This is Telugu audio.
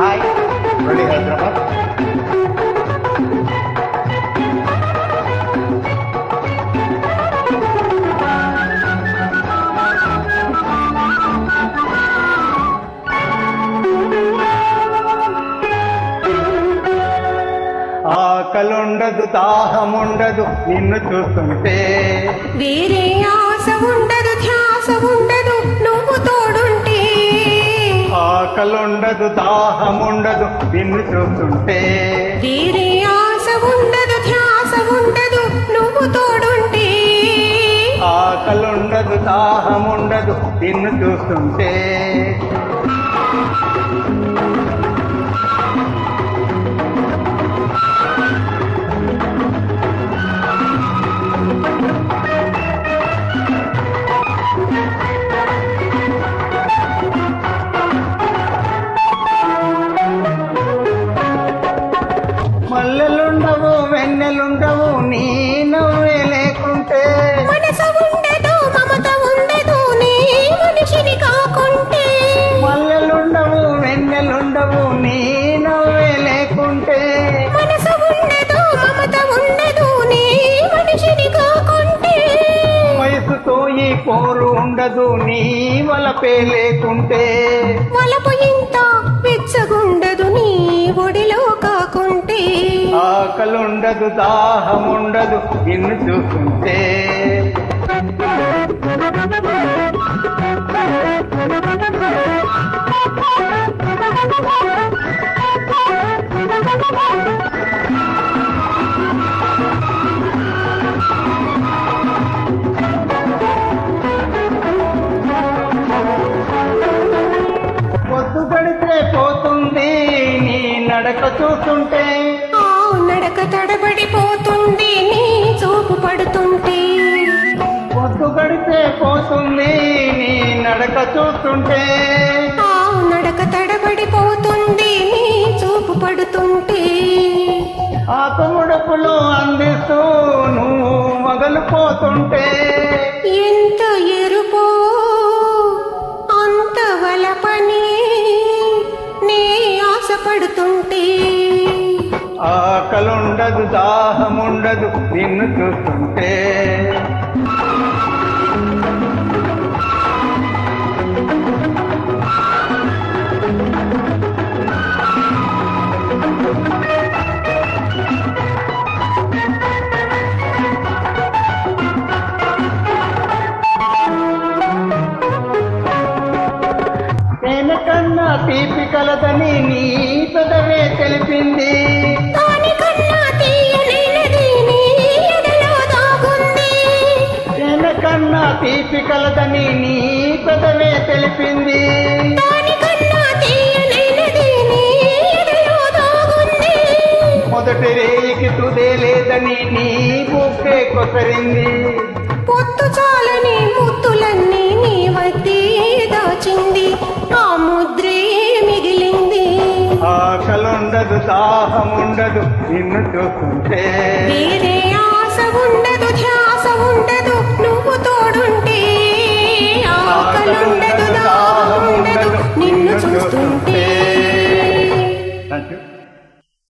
Hi ready Hyderabad. ఆకలుండదు దాహముండదు నిన్ను చూస్తుంటే, వేరే ఆశ ఉండదు ధ్యాస ఉండదు నువ్వు తోడుంటే. ఆకలుండదు దాహముండదు నిన్ను చూస్తుంటే, వేరే ఆశ ఉండదు ధ్యాస ఉండదు నువ్వు తోడుంటే. ఆకలుండదు దాహముండదు నిన్ను చూస్తుంటే. మల్లెలుండవు వెన్నెలుండవు నీ నవ్వే లేకుంటే. మనసు ఉండదు మమత ఉండదు నీ మనిషిని కాకుంటే. మల్లెలుండవు వెన్నెలుండవు నీ నవ్వే లేకుంటే. మనసు ఉండదు మమత ఉండదు నీ మనిషిని కాకుంటే. వయసుతో ఈ పోరు ఉండదు నీ వలపే లేకుంటే. వలపు ఇంత వెచ్చగుండదు నీ ఒడిలో కాకుంటే. ఆకలుండదు దాహముండదు నిన్ను చూస్తుంటే. పొద్దు గడితే పోతుంది నీ నడక చూస్తుంటే. నడక తడబడిపోతుంది నీ చూపు పడుతుంటే. పొద్దు గడితే పోతుంది నీ నడక చూస్తుంటే. నడక తడబడిపోతుంది నీ చూపు పడుతుంటే. ఆకుముడుపులు అందిస్తూ నువ్వు మగలిపోతుంటే. ఎంత ఎరుపో అంత వలపని నీ ఆశపడుతుంటే. ఆకలుండదు దాహముండదు నిన్ను చూస్తుంటే. కన్నా తీపి కలదని నీ పెదవే తెలిపింది. దానికన్నా తీయలేనిది నీ ఎదలో దాగుంది. కన్నా తీపి కలదని నీ పెదవే తెలిపింది. దానికన్నా తీయలేనిది నీ ఎదలో దాగుంది. మొదటి రేయికి తుదే లేదని నీ బుక్కే కొసరింది. పొత్తు చాలని ముత్తులన్నీ నీ వద్దే దాచింది. ఆ ముద్రే మిగిలింది. ఆకలుండదు దాహముండదు నిన్ను చూస్తుంటే.